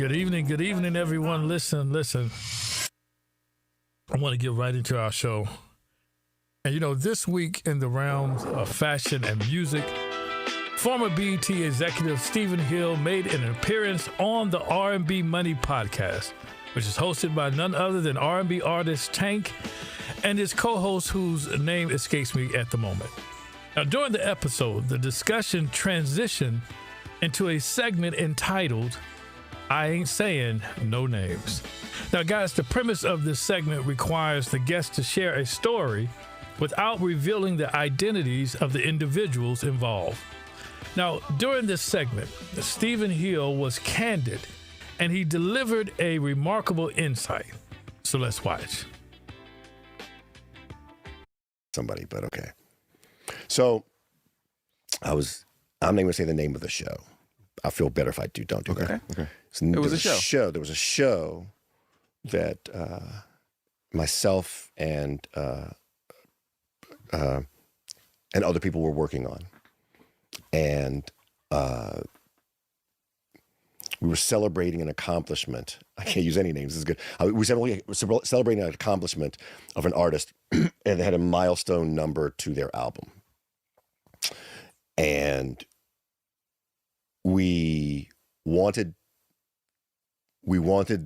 Good evening, everyone. Listen. I want to get right into our show. And this week in the realms of fashion and music, former BET executive Stephen Hill made an appearance on the R&B Money podcast, which is hosted by none other than R&B artist Tank and his co-host, whose name escapes me at the moment. Now, during the episode, the discussion transitioned into a segment entitled, I Ain't Saying No Names. Now, guys, the premise of this segment requires the guest to share a story without revealing the identities of the individuals involved. Now, during this segment, Stephen Hill was candid and he delivered a remarkable insight. So let's watch. Somebody, but okay. So I'm not going to say the name of the show. I feel better if I don't do that. Okay. So It was a show. There was a show that myself and other people were working on, and we were celebrating an accomplishment. I can't use any names. This is good. We were celebrating an accomplishment of an artist, and they had a milestone number to their album, and we wanted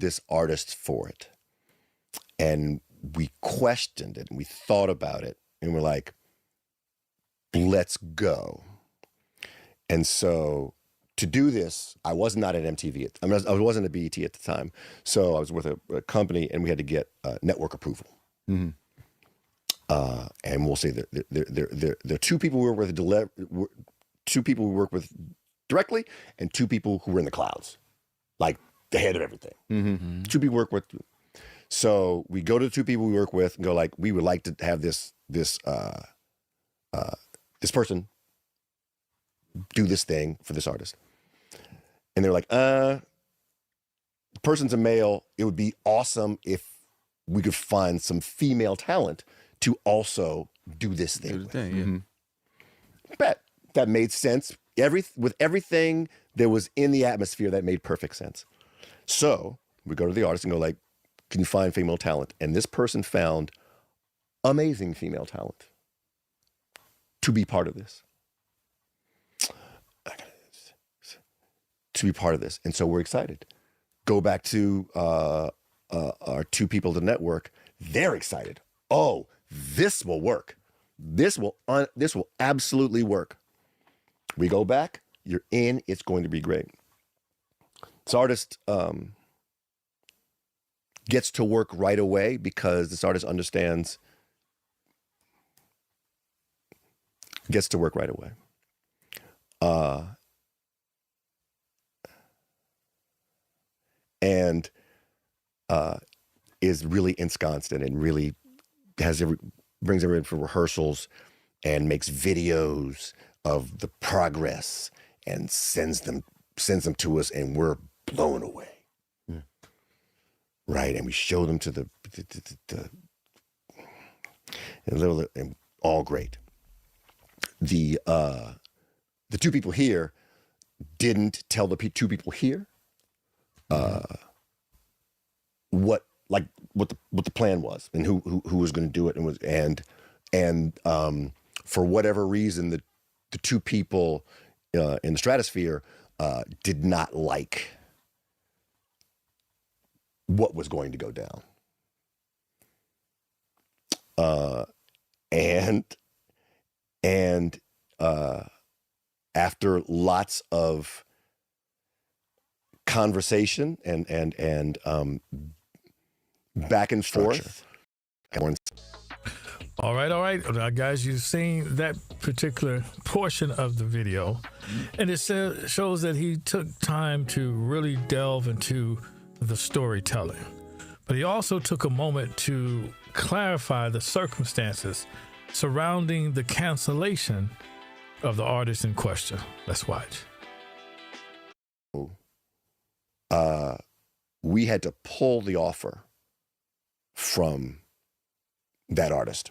this artist for it, and we questioned it and we thought about it, and we're like, let's go. And so to do this, I was not at MTV. I wasn't at BET at the time, so I was with a company, and we had to get network approval. Mm-hmm. And we'll say that there are two people we work with, directly, and two people who were in the clouds, like the head of everything. Mm-hmm. Two people work with. So we go to the two people we work with and go like, we would like to have this person do this thing for this artist. And they're like, the person's a male. It would be awesome if we could find some female talent to also do this thing. Mm-hmm. Bet that made sense. With everything that was in the atmosphere, that made perfect sense. So we go to the artist and go like, can you find female talent? And this person found amazing female talent to be part of this. And so we're excited. Go back to our two people at the network. They're excited. Oh, this will work. This will absolutely work. We go back. You're in. It's going to be great. This artist gets to work right away because this artist gets to work right away. And is really ensconced in it, and really brings everyone for rehearsals and makes videos of the progress and sends them to us, and we're blown away. Yeah. Right, and we show them to the and all great. The two people here didn't tell the two people here what the plan was and who was going to do it, and for whatever reason the two people in the stratosphere did not like what was going to go down, and after lots of conversation and back and forth. All right. Now, guys, you've seen that particular portion of the video, and it shows that he took time to really delve into the storytelling. But he also took a moment to clarify the circumstances surrounding the cancellation of the artist in question. Let's watch. We had to pull the offer from that artist.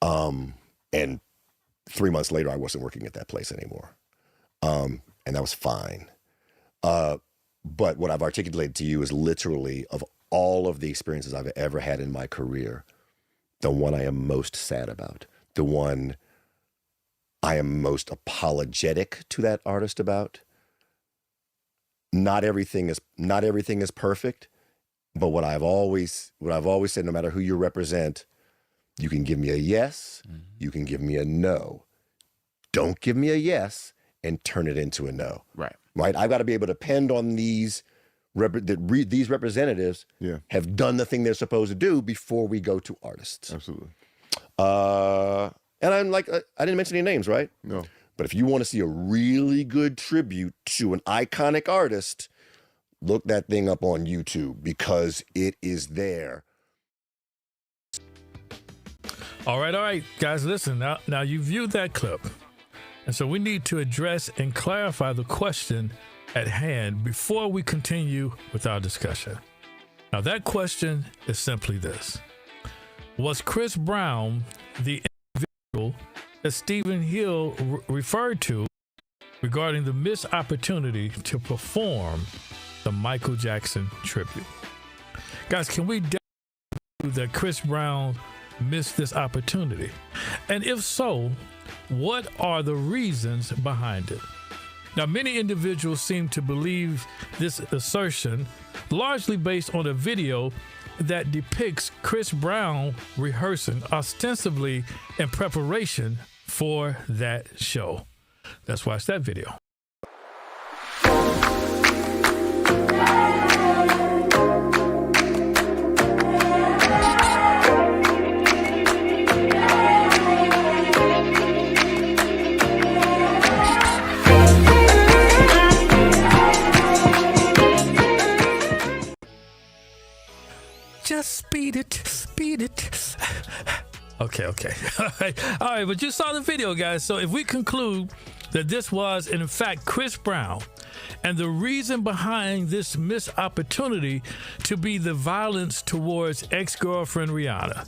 And 3 months later, I wasn't working at that place anymore. And that was fine. But what I've articulated to you is literally, of all of the experiences I've ever had in my career, the one I am most sad about, the one I am most apologetic to that artist about. Not everything is perfect, but what I've always said, no matter who you represent, you can give me a yes, you can give me a no. Don't give me a yes and turn it into a no. Right. I've got to be able to depend on these representatives have done the thing they're supposed to do before we go to artists. Absolutely. And I'm like, I didn't mention any names, right? No. But if you want to see a really good tribute to an iconic artist, look that thing up on YouTube because it is there. All right, guys, listen. Now you viewed that clip. And so we need to address and clarify the question at hand before we continue with our discussion. Now, that question is simply this. Was Chris Brown the individual that Stephen Hill referred to regarding the missed opportunity to perform the Michael Jackson tribute? Guys, can we demonstrate that Chris Brown missed this opportunity? And if so, what are the reasons behind it? Now, many individuals seem to believe this assertion, largely based on a video that depicts Chris Brown rehearsing ostensibly in preparation for that show. Let's watch that video. Just speed it. Okay. All right, but you saw the video, guys. So if we conclude that this was, in fact, Chris Brown, and the reason behind this missed opportunity to be the violence towards ex-girlfriend Rihanna,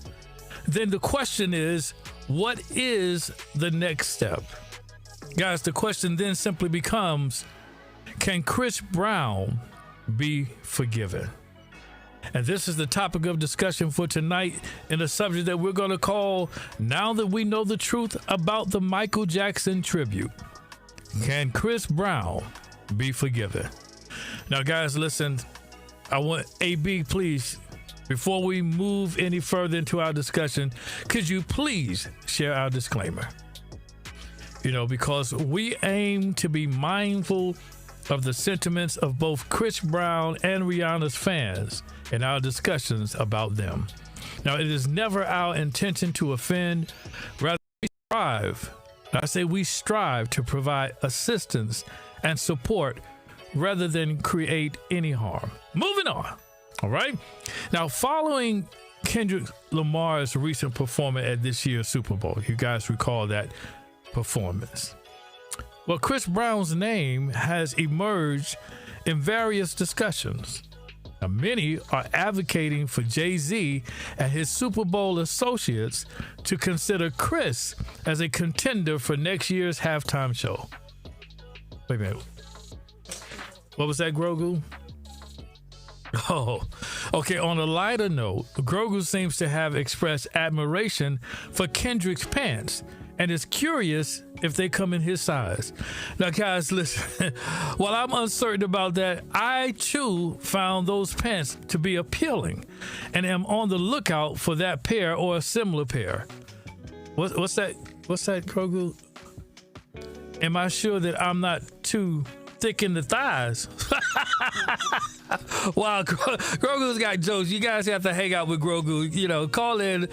then the question is, what is the next step? Guys, the question then simply becomes, can Chris Brown be forgiven? And this is the topic of discussion for tonight in a subject that we're going to call, Now That We Know the Truth About the Michael Jackson Tribute. Can Chris Brown be forgiven? Now, guys, listen, I want AB, please, before we move any further into our discussion, could you please share our disclaimer? Because we aim to be mindful of the sentiments of both Chris Brown and Rihanna's fans in our discussions about them. Now, it is never our intention to offend. Rather, we strive to provide assistance and support rather than create any harm. Moving on. All right. Now, following Kendrick Lamar's recent performance at this year's Super Bowl, you guys recall that performance. Well, Chris Brown's name has emerged in various discussions. Now, many are advocating for Jay-Z and his Super Bowl associates to consider Chris as a contender for next year's halftime show. Wait a minute. What was that, Grogu? Oh, okay. On a lighter note, Grogu seems to have expressed admiration for Kendrick's pants and is curious if they come in his size. Now, guys, listen, while I'm uncertain about that, I too found those pants to be appealing and am on the lookout for that pair or a similar pair. What's that, Grogu? Am I sure that I'm not too thick in the thighs? Wow, Grogu's got jokes. You guys have to hang out with Grogu. Call in,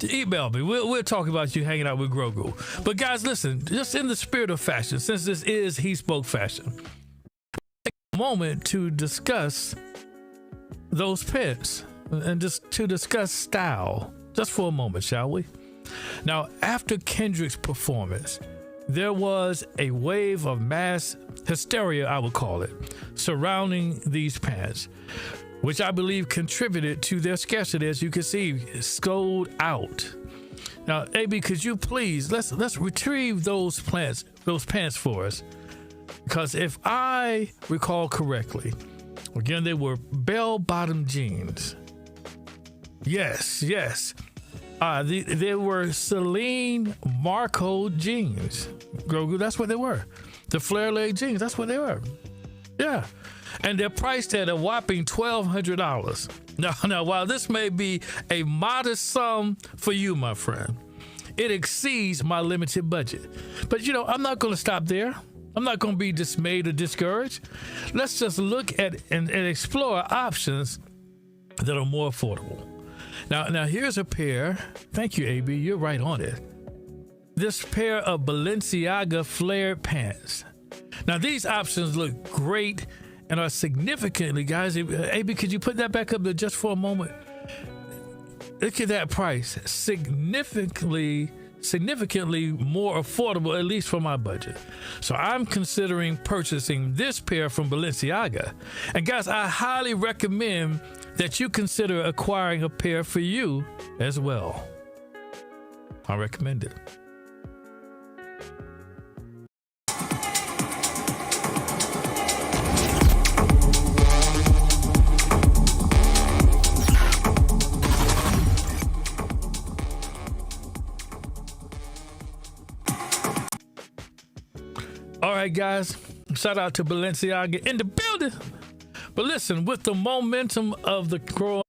email me. We'll talk about you hanging out with Grogu. But guys, listen, just in the spirit of fashion, since this is HeSpoke Fashion, take a moment to discuss those pants and just to discuss style, just for a moment, shall we? Now, after Kendrick's performance, there was a wave of mass hysteria, I would call it, surrounding these pants, which I believe contributed to their scarcity, as you can see, sold out. Now, AB, could you please, let's retrieve those pants for us. Because if I recall correctly, Again, they were bell-bottom jeans. Yes. They were Celine Marco jeans. Grogu, that's what they were. The flare leg jeans, that's what they were. Yeah. And they're priced at a whopping $1,200. Now, while this may be a modest sum for you, my friend, it exceeds my limited budget. But, I'm not going to stop there. I'm not going to be dismayed or discouraged. Let's just look at and explore options that are more affordable. Now here's a pair. Thank you, AB. You're right on it. This pair of Balenciaga flared pants. Now, these options look great and are significantly, guys. AB, could you put that back up there just for a moment? Look at that price. Significantly more affordable, at least for my budget. So I'm considering purchasing this pair from Balenciaga. And guys, I highly recommend that you consider acquiring a pair for you as well. I recommend it. All right, guys, shout out to Balenciaga in the building. But listen, with the momentum of the growing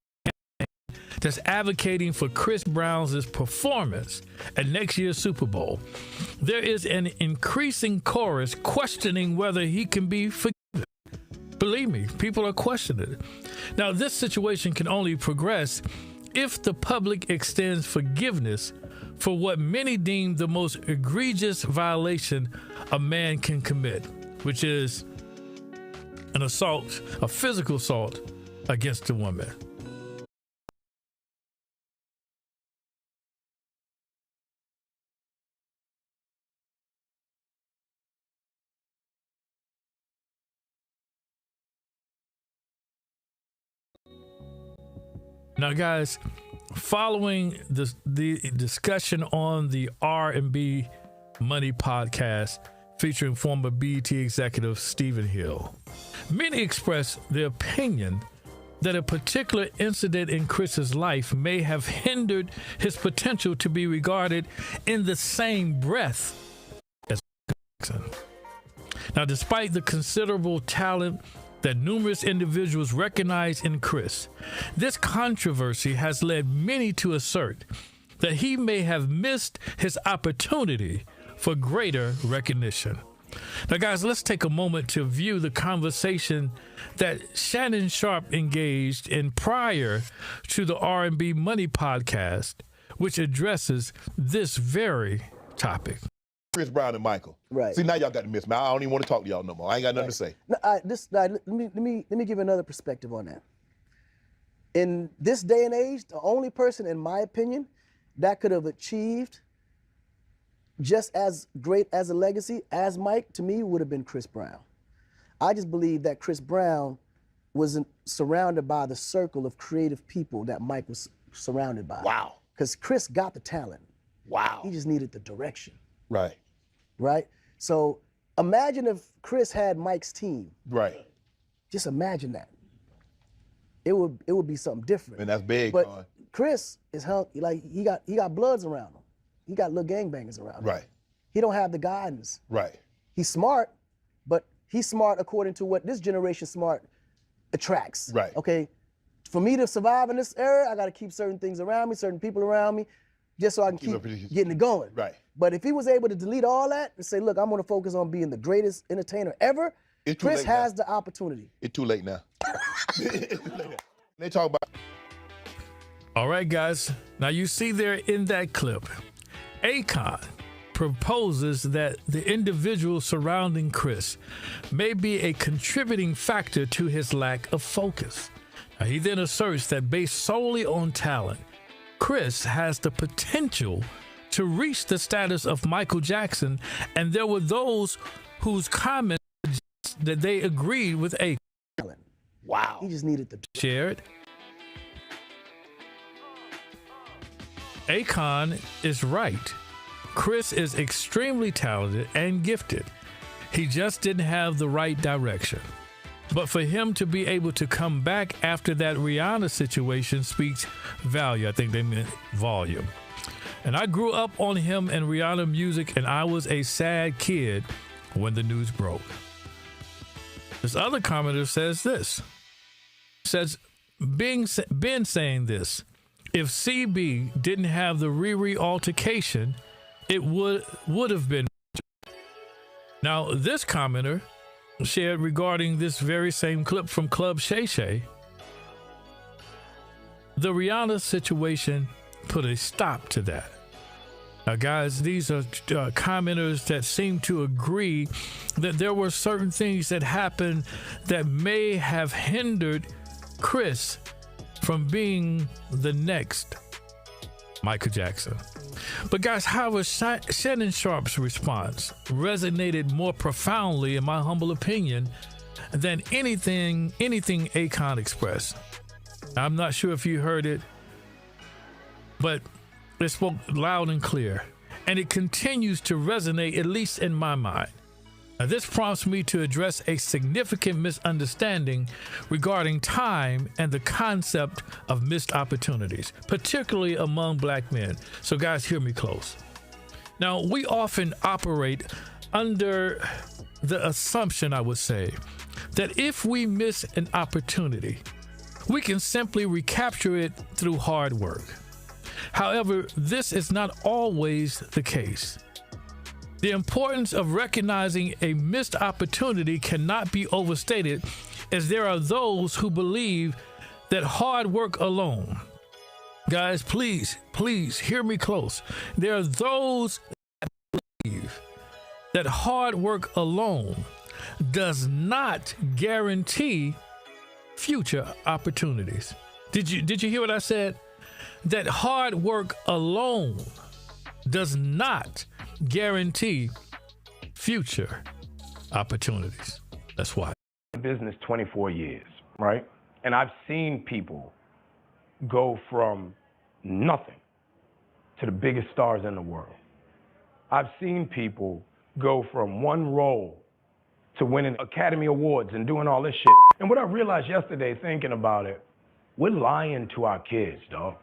that's advocating for Chris Brown's performance at next year's Super Bowl, there is an increasing chorus questioning whether he can be forgiven. Believe me, people are questioning it. Now, this situation can only progress if the public extends forgiveness for what many deem the most egregious violation a man can commit, which is an assault, a physical assault against a woman. Now, guys, following the discussion on the R&B Money podcast featuring former BET executive Stephen Hill, many expressed the opinion that a particular incident in Chris's life may have hindered his potential to be regarded in the same breath as Jackson. Now, despite the considerable talent that numerous individuals recognize in Chris, this controversy has led many to assert that he may have missed his opportunity for greater recognition. Now, guys, let's take a moment to view the conversation that Shannon Sharpe engaged in prior to the R&B Money podcast, which addresses this very topic. Chris Brown and Michael. Right. See, now y'all got to miss me. I don't even want to talk to y'all no more. I ain't got nothing to say. No, let me give another perspective on that. In this day and age, the only person, in my opinion, that could have achieved just as great as a legacy as Mike, to me, would have been Chris Brown. I just believe that Chris Brown was surrounded by the circle of creative people that Mike was surrounded by. Wow. Because Chris got the talent. Wow. He just needed the direction. Right. Right? So imagine if Chris had Mike's team. Right. Just imagine that. It would be something different. And that's big, but Con. Chris is like he got bloods around him. He got little gangbangers around him. Right. He don't have the guidance. Right. He's smart, but he's smart according to what this generation smart attracts. Right. Okay. For me to survive in this era, I got to keep certain things around me, certain people around me, just so I can keep getting it going. Right. But if he was able to delete all that and say, look, I'm going to focus on being the greatest entertainer ever, Chris has the opportunity. It's too late now. They talk about. All right, guys. Now, you see there in that clip, Akon proposes that the individual surrounding Chris may be a contributing factor to his lack of focus. Now, he then asserts that based solely on talent, Chris has the potential to reach the status of Michael Jackson, and there were those whose comments that they agreed with Akon. Wow. He just needed the shared. Akon is right. Chris is extremely talented and gifted. He just didn't have the right direction. But for him to be able to come back after that Rihanna situation speaks value. I think they meant volume. And I grew up on him and Rihanna music, and I was a sad kid when the news broke. This other commenter says this. Says, been saying this. If CB didn't have the Riri altercation, it would have been. Now, this commenter shared regarding this very same clip from Club Shay Shay. The Rihanna situation put a stop to that. Now, guys, these are commenters that seem to agree that there were certain things that happened that may have hindered Chris from being the next Michael Jackson. But guys, however, Shannon Sharp's response resonated more profoundly, in my humble opinion, than anything Akon expressed. I'm not sure if you heard it, but it spoke loud and clear, and it continues to resonate, at least in my mind. Now, this prompts me to address a significant misunderstanding regarding time and the concept of missed opportunities, particularly among black men. So guys, hear me close. Now, we often operate under the assumption, I would say, that if we miss an opportunity, we can simply recapture it through hard work. However, this is not always the case. The importance of recognizing a missed opportunity cannot be overstated, as there are those who believe that hard work alone, guys, please hear me close. There are those that believe that hard work alone does not guarantee future opportunities. Did you hear what I said? That hard work alone does not guarantee future opportunities. That's why. Business 24 years, right? And I've seen people go from nothing to the biggest stars in the world. I've seen people go from one role to winning Academy Awards and doing all this shit. And what I realized yesterday thinking about it, we're lying to our kids, dog.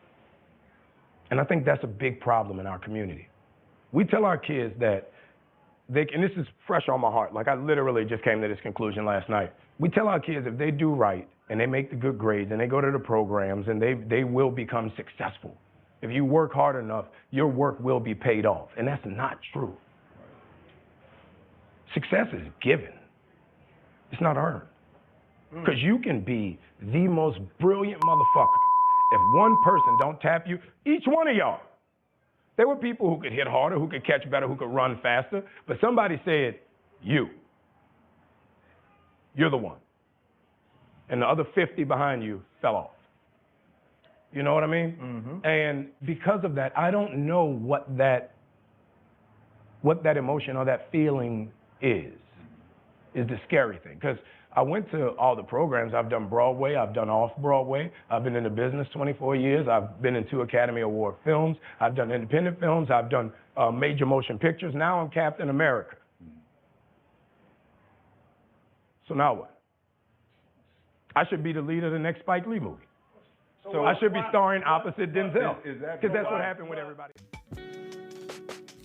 And I think that's a big problem in our community. We tell our kids that they can, and this is fresh on my heart, like I literally just came to this conclusion last night. We tell our kids if they do right and they make the good grades and they go to the programs and they will become successful. If you work hard enough, your work will be paid off. And that's not true. Success is given. It's not earned. Because you can be the most brilliant motherfucker. If one person don't tap you, each one of y'all. There were people who could hit harder, who could catch better, who could run faster, but somebody said, you're the one. And the other 50 behind you fell off. You know what I mean? Mm-hmm. And because of that, I don't know what that emotion or that feeling is the scary thing. Because I went to all the programs. I've done Broadway. I've done off-Broadway. I've been in the business 24 years. I've been in 2 Academy Award films. I've done independent films. I've done major motion pictures. Now I'm Captain America. So now what? I should be the lead of the next Spike Lee movie. So I should be starring opposite Denzel. Because that's what happened with everybody.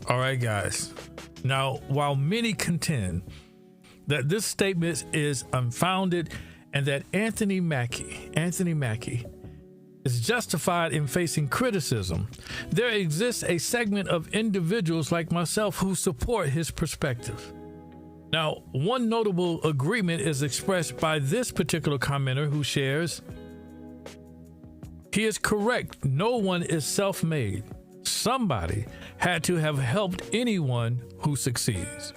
All right, guys. Now, while many contend that this statement is unfounded and that Anthony Mackie is justified in facing criticism, there exists a segment of individuals like myself who support his perspective. Now, one notable agreement is expressed by this particular commenter who shares, he is correct. No one is self-made. Somebody had to have helped anyone who succeeds.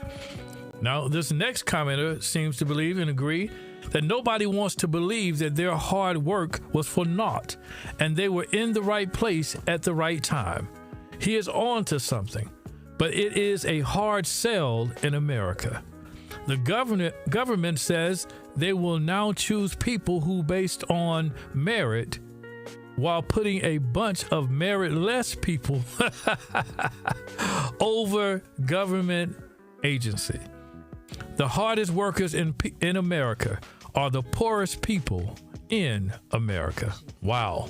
Now, this next commenter seems to believe and agree that nobody wants to believe that their hard work was for naught and they were in the right place at the right time. He is on to something, but it is a hard sell in America. The government says they will now choose people who based on merit while putting a bunch of meritless people over government agency. The hardest workers in America are the poorest people in America. Wow.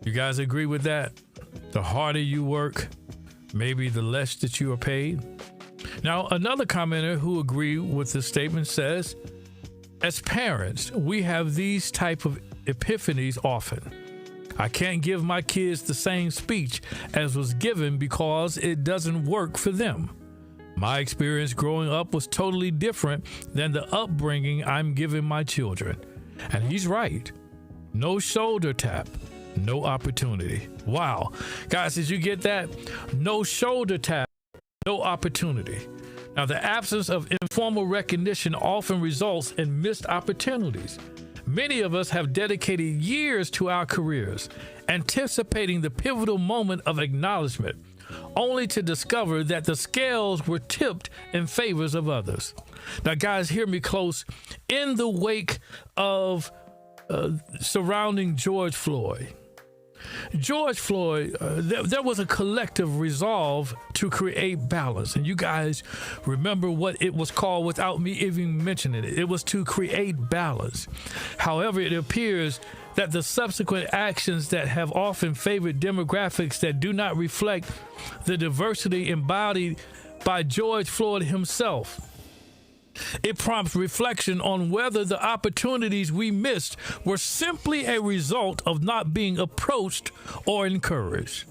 You guys agree with that? The harder you work, maybe the less that you are paid. Now, another commenter who agreed with this statement says, as parents, we have these type of epiphanies often. I can't give my kids the same speech as was given because it doesn't work for them. My experience growing up was totally different than the upbringing I'm giving my children. And he's right. No shoulder tap, no opportunity. Wow. Guys, did you get that? No shoulder tap, no opportunity. Now, the absence of informal recognition often results in missed opportunities. Many of us have dedicated years to our careers, anticipating the pivotal moment of acknowledgement, only to discover that the scales were tipped in favors of others. Now, guys, hear me close. In the wake of surrounding George Floyd, there was a collective resolve to create balance. And you guys remember what it was called without me even mentioning it. It was to create balance. However, it appears that the subsequent actions that have often favored demographics that do not reflect the diversity embodied by George Floyd himself. It prompts reflection on whether the opportunities we missed were simply a result of not being approached or encouraged.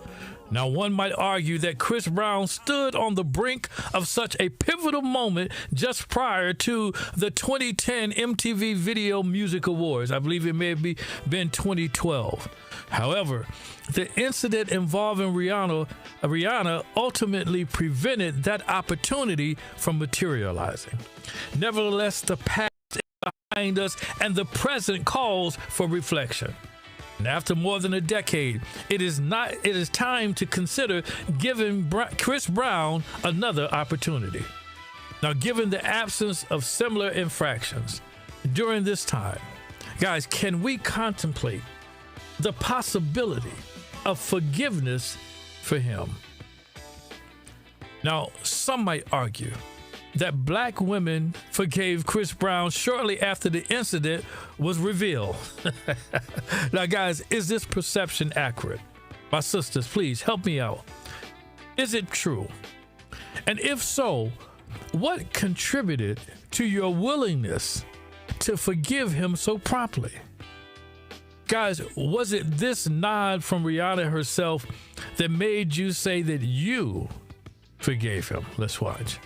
Now, one might argue that Chris Brown stood on the brink of such a pivotal moment just prior to the 2010 MTV Video Music Awards. I believe it may have been 2012. However, the incident involving Rihanna ultimately prevented that opportunity from materializing. Nevertheless, the past is behind us and the present calls for reflection. And after more than a decade, it is time to consider giving Chris Brown another opportunity. Now, given the absence of similar infractions during this time, guys, can we contemplate the possibility of forgiveness for him? Now, some might argue that black women forgave Chris Brown shortly after the incident was revealed. Now, guys, is this perception accurate? My sisters, please help me out. Is it true? And if so, what contributed to your willingness to forgive him so promptly? Guys, was it this nod from Rihanna herself that made you say that you forgave him? Let's watch.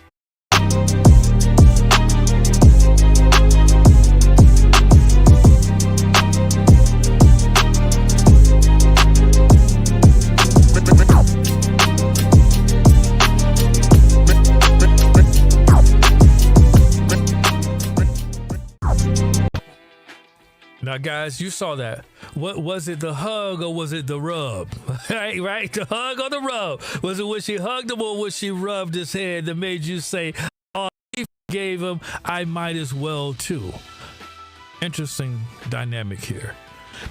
Now, guys, you saw that. What was it, the hug or was it the rub? right? The hug or the rub? Was it when she hugged him or when she rubbed his head that made you say, oh, he gave him, I might as well too? Interesting dynamic here.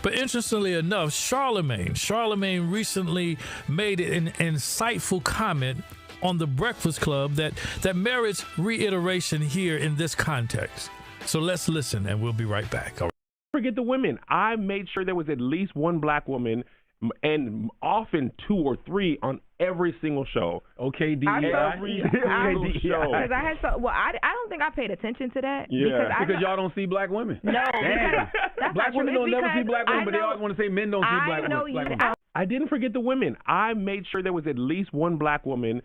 But interestingly enough, Charlemagne recently made an insightful comment on the Breakfast Club that merits reiteration here in this context. So let's listen and we'll be right back. All right. Forget the women. I made sure there was at least one black woman, and often two or three on every single show. Okay, every single show. Because I had I don't think I paid attention to that. Yeah, because y'all don't see black women. No, that's black women don't never see black women, but they always want to say men don't see black women. I didn't forget the women. I made sure there was at least one black woman,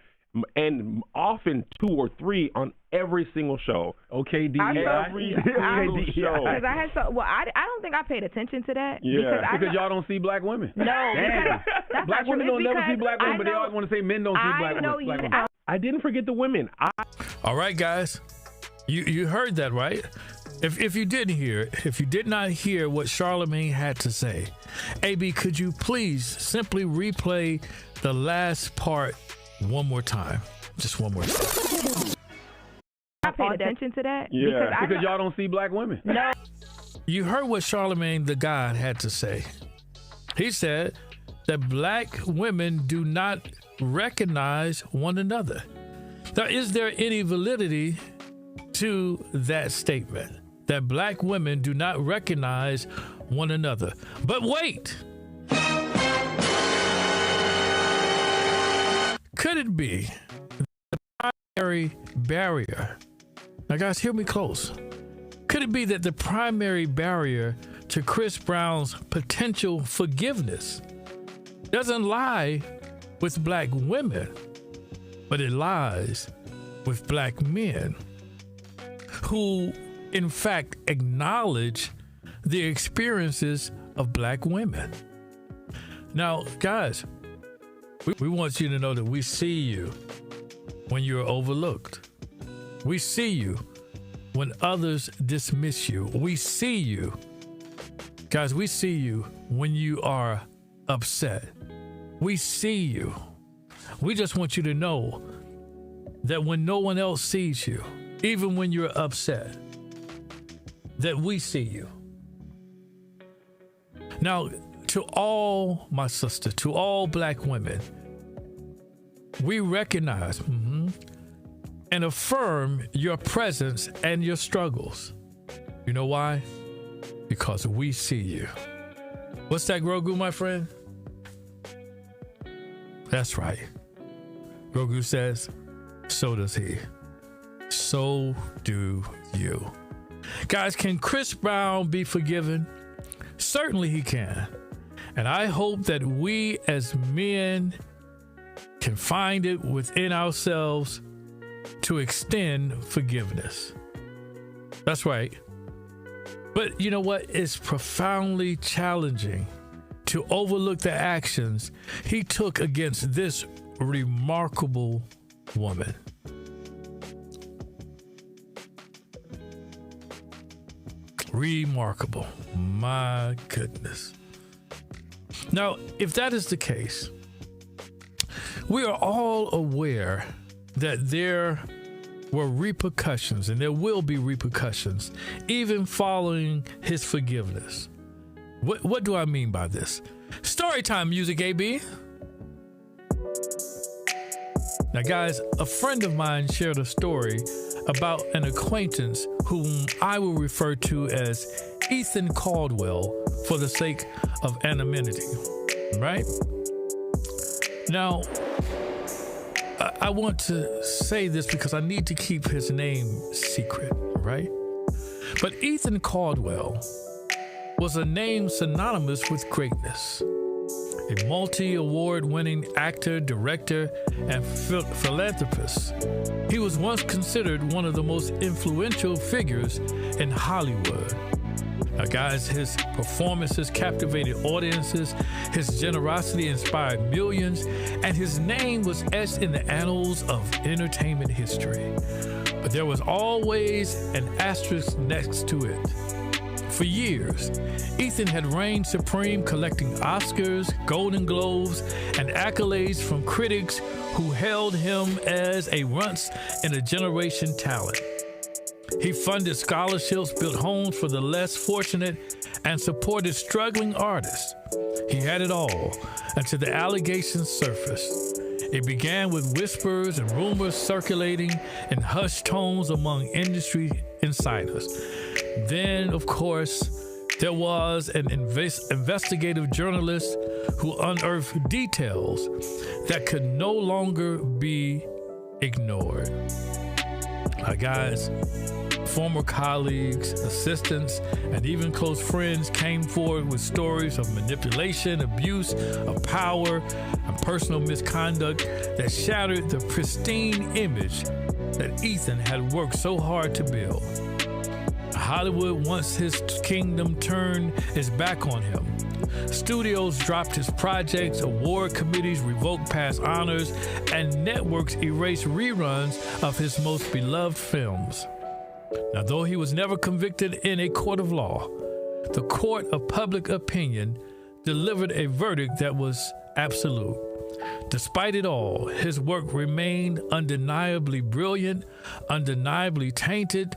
and often two or three on every single show. Okay, every single show. Because I had I don't think I paid attention to that. Yeah, because y'all don't see black women. No, that's black women don't never see black women, but they always want to say men don't see black women. I didn't forget the women. All right, guys, you heard that, right? If you didn't hear, if you did not hear what Charlemagne had to say, AB, could you please simply replay the last part one more time? Just one more time. I paid attention to that. Yeah, because y'all don't see black women. No. You heard what Charlemagne the God had to say. He said that black women do not recognize one another. Now, is there any validity to that statement? that black women do not recognize one another. But wait! Could it be the primary barrier? Now, guys, hear me close. Could it be that the primary barrier to Chris Brown's potential forgiveness doesn't lie with black women, but it lies with black men who, in fact, acknowledge the experiences of black women? Now, guys, we want you to know that we see you when you're overlooked. We see you when others dismiss you. We see you. Guys, we see you when you are upset. We see you. We just want you to know that when no one else sees you, even when you're upset, that we see you. Now, to all my sisters, to all black women, we recognize and affirm your presence and your struggles. You know why? Because we see you. What's that, Grogu, my friend? That's right. Grogu says, so does he. So do you. Guys, can Chris Brown be forgiven? Certainly he can. And I hope that we as men can find it within ourselves to extend forgiveness. That's right. But you know what? It's profoundly challenging to overlook the actions he took against this remarkable woman. Remarkable. My goodness. Now, if that is the case, we are all aware that there were repercussions, and there will be repercussions, even following his forgiveness. What do I mean by this? Storytime music, AB. Now, guys, a friend of mine shared a story about an acquaintance whom I will refer to as Ethan Caldwell for the sake of anonymity, right? Now, I want to say this because I need to keep his name secret, right? But Ethan Caldwell was a name synonymous with greatness. A multi-award winning actor, director, and philanthropist. He was once considered one of the most influential figures in Hollywood. Now, guys, his performances captivated audiences, his generosity inspired millions, and his name was etched in the annals of entertainment history. But there was always an asterisk next to it. For years, Ethan had reigned supreme, collecting Oscars, Golden Globes, and accolades from critics who held him as a once-in-a-generation talent. He funded scholarships, built homes for the less fortunate, and supported struggling artists. He had it all until the allegations surfaced. It began with whispers and rumors circulating in hushed tones among industry insiders. Then, of course, there was an investigative journalist who unearthed details that could no longer be ignored. Guys, former colleagues, assistants, and even close friends came forward with stories of manipulation, abuse of power, and personal misconduct that shattered the pristine image that Ethan had worked so hard to build. Hollywood, once his kingdom, turned its back on him. Studios dropped his projects, award committees revoked past honors, and networks erased reruns of his most beloved films. Now, though he was never convicted in a court of law, the court of public opinion delivered a verdict that was absolute. Despite it all, his work remained undeniably brilliant, undeniably tainted,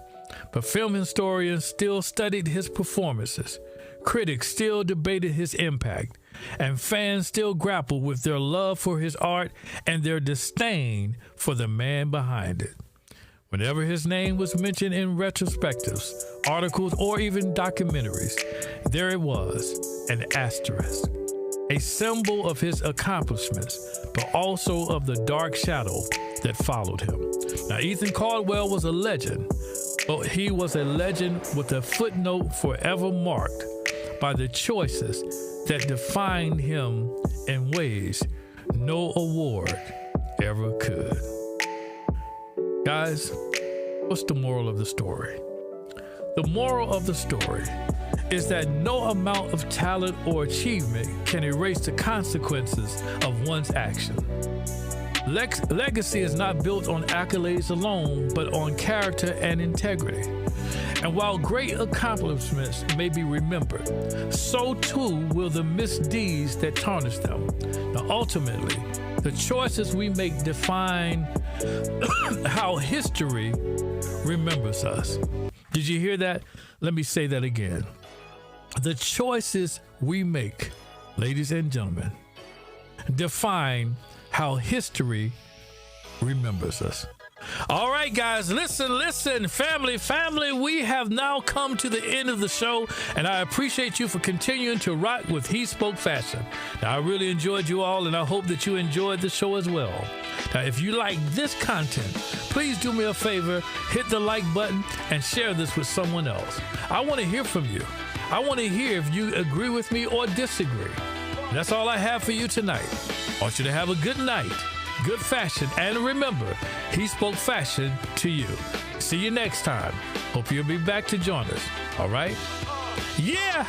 but film historians still studied his performances. Critics still debated his impact, and fans still grappled with their love for his art and their disdain for the man behind it. Whenever his name was mentioned in retrospectives, articles, or even documentaries, there it was, an asterisk, a symbol of his accomplishments, but also of the dark shadow that followed him. Now, Ethan Caldwell was a legend, but he was a legend with a footnote forever marked by the choices that defined him in ways no award ever could. Guys, what's the moral of the story? The moral of the story is that no amount of talent or achievement can erase the consequences of one's action. Legacy is not built on accolades alone, but on character and integrity. And while great accomplishments may be remembered, so too will the misdeeds that tarnish them. Now, ultimately, the choices we make define how history remembers us. Did you hear that? Let me say that again. The choices we make, ladies and gentlemen, define how history remembers us. All right, guys, listen, family, we have now come to the end of the show, and I appreciate you for continuing to rock with HeSpoke Fashion. Now, I really enjoyed you all, and I hope that you enjoyed the show as well. Now, if you like this content, please do me a favor, hit the like button, and share this with someone else. I want to hear from you. I want to hear if you agree with me or disagree. That's all I have for you tonight. I want you to have a good night, good fashion, and remember, HeSpoke Fashion to you. See you next time. Hope you'll be back to join us. All right? Yeah!